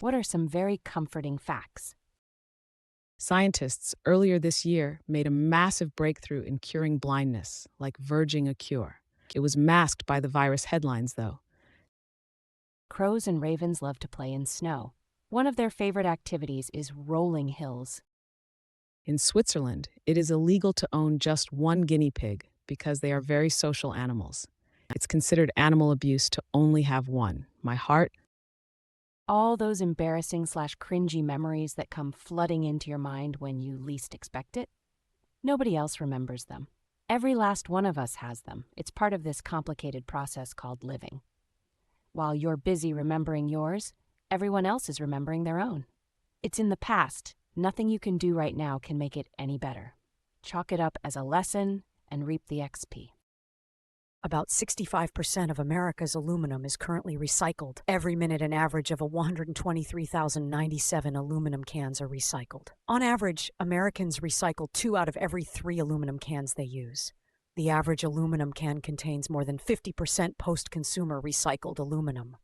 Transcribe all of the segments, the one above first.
What are some very comforting facts? Scientists earlier this year made a massive breakthrough in curing blindness, like verging a cure. It was masked by the virus headlines, though. Crows and ravens love to play in snow. One of their favorite activities is rolling hills. In Switzerland, it is illegal to own just one guinea pig because they are very social animals. It's considered animal abuse to only have one. My heart. All those embarrassing/cringy memories that come flooding into your mind when you least expect it. Nobody else remembers them. Every last one of us has them. It's part of this complicated process called living. While you're busy remembering yours, everyone else is remembering their own. It's in the past. Nothing you can do right now can make it any better. Chalk it up as a lesson and reap the XP. About 65% of America's aluminum is currently recycled. Every minute, an average of 123,097 aluminum cans are recycled. On average, Americans recycle 2 out of every 3 aluminum cans they use. The average aluminum can contains more than 50% post-consumer recycled aluminum.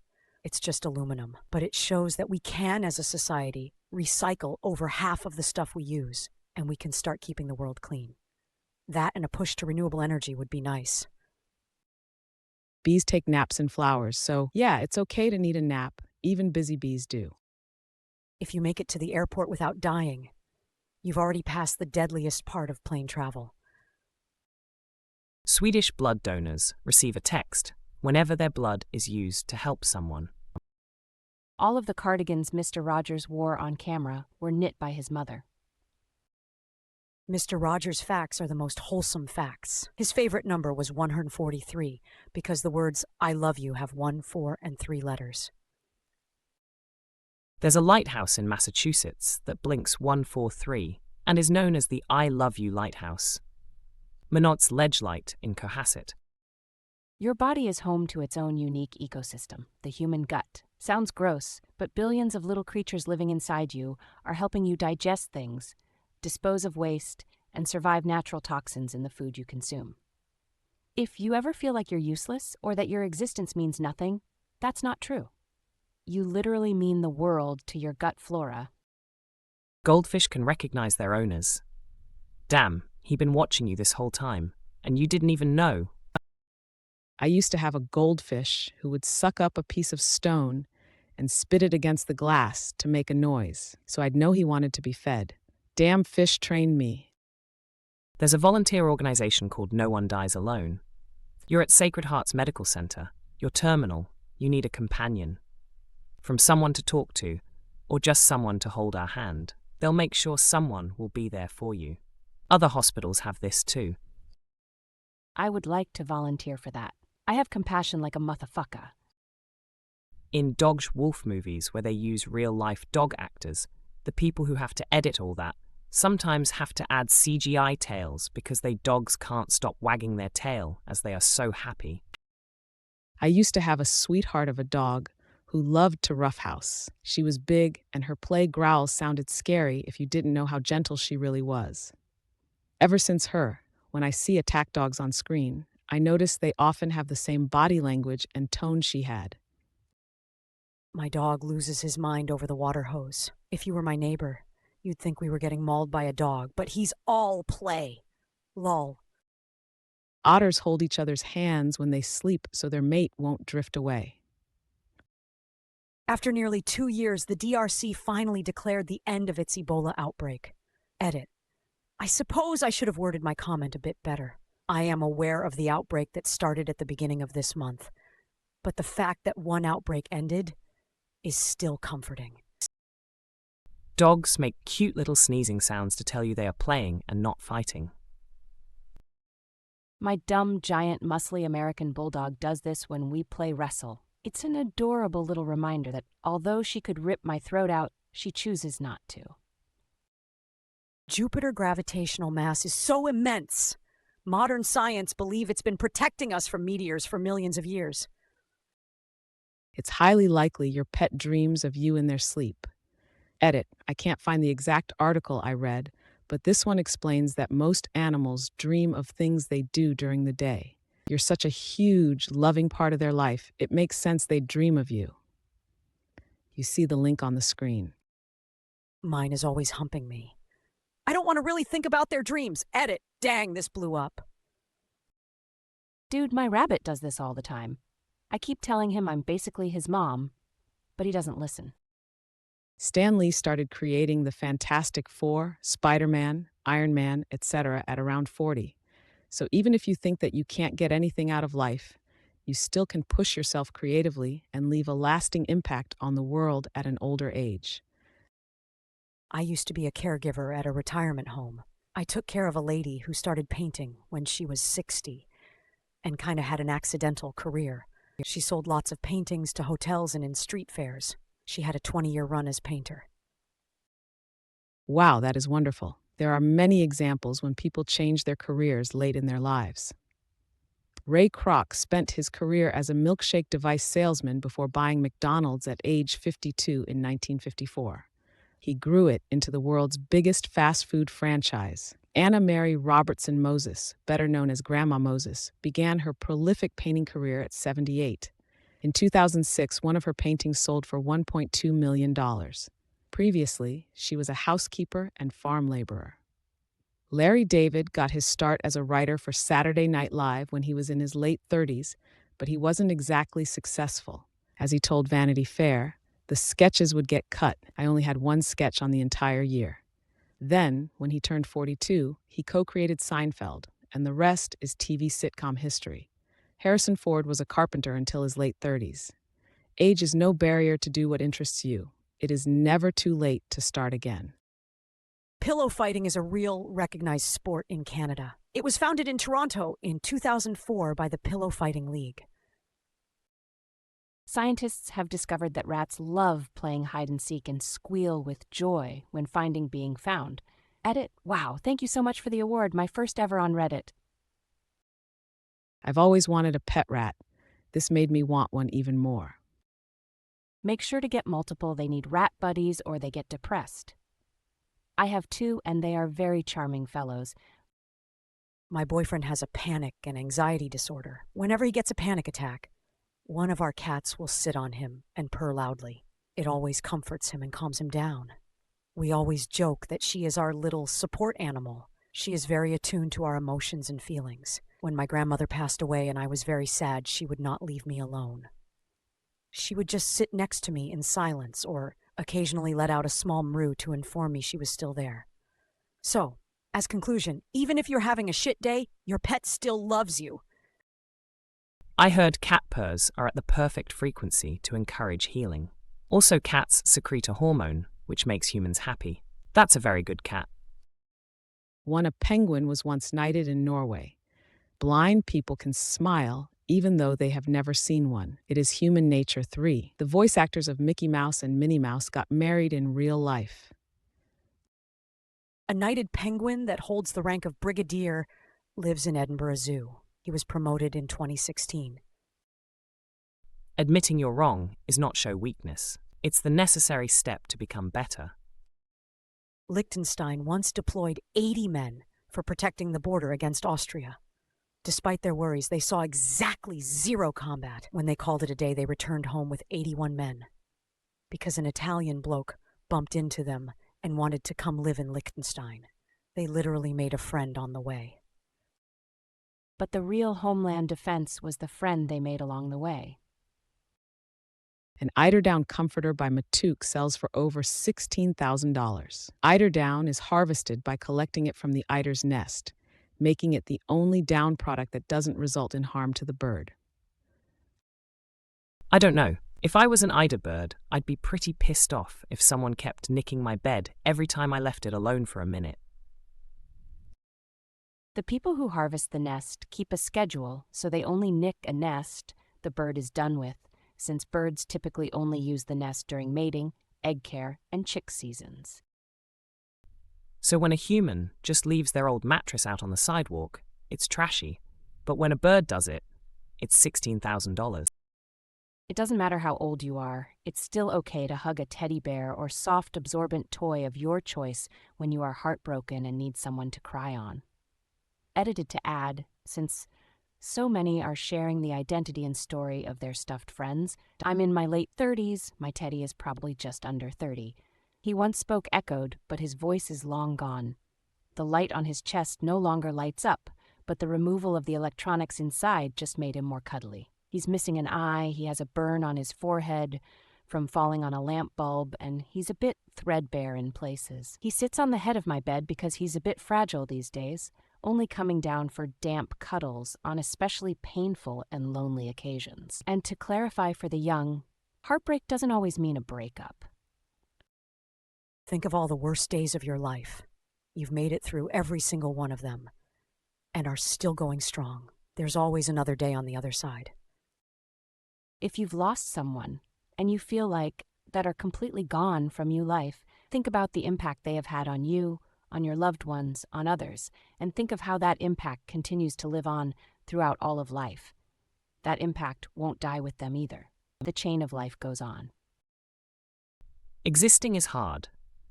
It's just aluminum, but it shows that we can, as a society, recycle over half of the stuff we use, and we can start keeping the world clean. That and a push to renewable energy would be nice. Bees take naps in flowers, so yeah, it's okay to need a nap. Even busy bees do. If you make it to the airport without dying, you've already passed the deadliest part of plane travel. Swedish blood donors receive a text whenever their blood is used to help someone. All of the cardigans Mr. Rogers wore on camera were knit by his mother. Mr. Rogers' facts are the most wholesome facts. His favorite number was 143 because the words "I love you" have 1, 4, and 3 letters. There's a lighthouse in Massachusetts that blinks 143 and is known as the I Love You Lighthouse. Minot's Ledge Light in Cohasset. Your body is home to its own unique ecosystem, the human gut. Sounds gross, but billions of little creatures living inside you are helping you digest things, dispose of waste, and survive natural toxins in the food you consume. If you ever feel like you're useless or that your existence means nothing, that's not true. You literally mean the world to your gut flora. Goldfish can recognize their owners. Damn, he'd been watching you this whole time, and you didn't even know. I used to have a goldfish who would suck up a piece of stone and spit it against the glass to make a noise, so I'd know he wanted to be fed. Damn fish trained me. There's a volunteer organization called No One Dies Alone. You're at Sacred Heart's Medical Center. You're terminal. You need a companion. From someone to talk to, or just someone to hold our hand. They'll make sure someone will be there for you. Other hospitals have this too. I would like to volunteer for that. I have compassion like a motherfucker. In Dog's Wolf movies, where they use real-life dog actors, the people who have to edit all that sometimes have to add CGI tails because they dogs can't stop wagging their tail as they are so happy. I used to have a sweetheart of a dog who loved to roughhouse. She was big, and her play growls sounded scary if you didn't know how gentle she really was. Ever since her, when I see attack dogs on screen, I notice they often have the same body language and tone she had. My dog loses his mind over the water hose. If you were my neighbor, you'd think we were getting mauled by a dog, but he's all play. Lol. Otters hold each other's hands when they sleep so their mate won't drift away. After nearly 2 years, the DRC finally declared the end of its Ebola outbreak. Edit. I suppose I should have worded my comment a bit better. I am aware of the outbreak that started at the beginning of this month, but the fact that one outbreak ended is still comforting. Dogs make cute little sneezing sounds to tell you they are playing and not fighting. My dumb, giant, muscly American bulldog does this when we play wrestle. It's an adorable little reminder that although she could rip my throat out, she chooses not to. Jupiter gravitational mass is so immense. Modern science believe it's been protecting us from meteors for millions of years. It's highly likely your pet dreams of you in their sleep. Edit. I can't find the exact article I read, but this one explains that most animals dream of things they do during the day. You're such a huge, loving part of their life, it makes sense they'd dream of you. You see the link on the screen. Mine is always humping me. I don't want to really think about their dreams. Edit. Dang, this blew up. Dude, my rabbit does this all the time. I keep telling him I'm basically his mom, but he doesn't listen. Stan Lee started creating the Fantastic Four, Spider-Man, Iron Man, etc. at around 40. So even if you think that you can't get anything out of life, you still can push yourself creatively and leave a lasting impact on the world at an older age. I used to be a caregiver at a retirement home. I took care of a lady who started painting when she was 60 and kind of had an accidental career. She sold lots of paintings to hotels and in street fairs. She had a 20-year run as painter. Wow, that is wonderful. There are many examples when people change their careers late in their lives. Ray Kroc spent his career as a milkshake device salesman before buying McDonald's at age 52 in 1954. He grew it into the world's biggest fast food franchise. Anna Mary Robertson Moses, better known as Grandma Moses, began her prolific painting career at 78. In 2006, one of her paintings sold for $1.2 million. Previously, she was a housekeeper and farm laborer. Larry David got his start as a writer for Saturday Night Live when he was in his late 30s, but he wasn't exactly successful. As he told Vanity Fair, the sketches would get cut. I only had one sketch on the entire year. Then, when he turned 42, he co-created Seinfeld, and the rest is TV sitcom history. Harrison Ford was a carpenter until his late 30s. Age is no barrier to do what interests you. It is never too late to start again. Pillow fighting is a real recognized sport in Canada. It was founded in Toronto in 2004 by the Pillow Fighting League. Scientists have discovered that rats love playing hide and seek and squeal with joy when finding being found. Edit. Wow, thank you so much for the award, my first ever on Reddit. I've always wanted a pet rat. This made me want one even more. Make sure to get multiple. They need rat buddies or they get depressed. I have 2, and they are very charming fellows. My boyfriend has a panic and anxiety disorder. Whenever he gets a panic attack, one of our cats will sit on him and purr loudly. It always comforts him and calms him down. We always joke that she is our little support animal. She is very attuned to our emotions and feelings. When my grandmother passed away and I was very sad, she would not leave me alone. She would just sit next to me in silence or occasionally let out a small mew to inform me she was still there. So, as conclusion, even if you're having a shit day, your pet still loves you. I heard cat purrs are at the perfect frequency to encourage healing. Also, cats secrete a hormone, which makes humans happy. That's a very good cat. A penguin was once knighted in Norway. Blind people can smile even though they have never seen one. It is Human Nature 3. The voice actors of Mickey Mouse and Minnie Mouse got married in real life. A knighted penguin that holds the rank of brigadier lives in Edinburgh Zoo. He was promoted in 2016. Admitting you're wrong is not show weakness. It's the necessary step to become better. Liechtenstein once deployed 80 men for protecting the border against Austria. Despite their worries, they saw exactly 0 combat. When they called it a day, they returned home with 81 men. Because an Italian bloke bumped into them and wanted to come live in Liechtenstein. They literally made a friend on the way. But the real homeland defense was the friend they made along the way. An eiderdown comforter by Matuk sells for over $16,000. Eiderdown is harvested by collecting it from the eider's nest, making it the only down product that doesn't result in harm to the bird. I don't know. If I was an eider bird, I'd be pretty pissed off if someone kept nicking my bed every time I left it alone for a minute. The people who harvest the nest keep a schedule, so they only nick a nest the bird is done with, since birds typically only use the nest during mating, egg care, and chick seasons. So when a human just leaves their old mattress out on the sidewalk, it's trashy. But when a bird does it, it's $16,000. It doesn't matter how old you are, it's still okay to hug a teddy bear or soft absorbent toy of your choice when you are heartbroken and need someone to cry on. Edited to add, since So many are sharing the identity and story of their stuffed friends. I'm in my late 30s, my Teddy is probably just under 30. He once spoke echoed, but his voice is long gone. The light on his chest no longer lights up, but the removal of the electronics inside just made him more cuddly. He's missing an eye, he has a burn on his forehead from falling on a lamp bulb, and he's a bit threadbare in places. He sits on the head of my bed because he's a bit fragile these days, only coming down for damp cuddles on especially painful and lonely occasions. And to clarify for the young, heartbreak doesn't always mean a breakup. Think of all the worst days of your life. You've made it through every single one of them and are still going strong. There's always another day on the other side. If you've lost someone and you feel like that are completely gone from your life, think about the impact they have had on you, on your loved ones, on others, and think of how that impact continues to live on throughout all of life. That impact won't die with them either. The chain of life goes on. Existing is hard,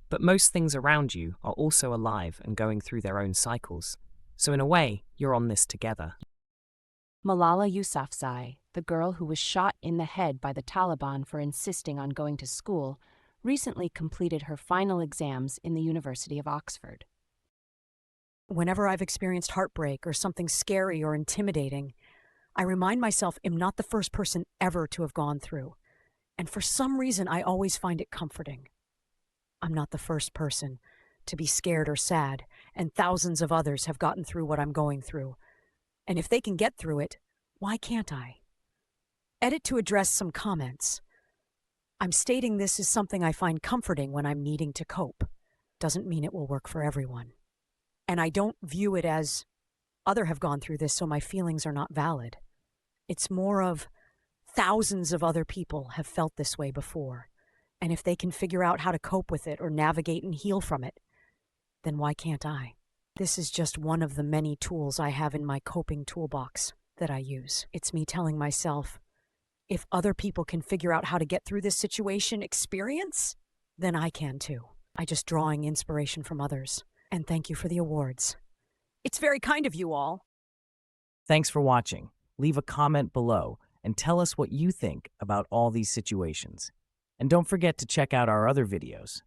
but most things around you are also alive and going through their own cycles. So in a way, you're on this together. Malala Yousafzai, the girl who was shot in the head by the Taliban for insisting on going to school, recently completed her final exams in the University of Oxford. Whenever I've experienced heartbreak or something scary or intimidating, I remind myself I'm not the first person ever to have gone through. And for some reason, I always find it comforting. I'm not the first person to be scared or sad, and thousands of others have gotten through what I'm going through. And if they can get through it, why can't I? Edit to address some comments. I'm stating this is something I find comforting when I'm needing to cope. Doesn't mean it will work for everyone. And I don't view it as other have gone through this, so my feelings are not valid. It's more of thousands of other people have felt this way before. And if they can figure out how to cope with it or navigate and heal from it, then why can't I? This is just one of the many tools I have in my coping toolbox that I use. It's me telling myself, if other people can figure out how to get through this situation experience, then I can too. I just drawing inspiration from others. And thank you for the awards. It's very kind of you all. Thanks for watching. Leave a comment below and tell us what you think about all these situations. And don't forget to check out our other videos.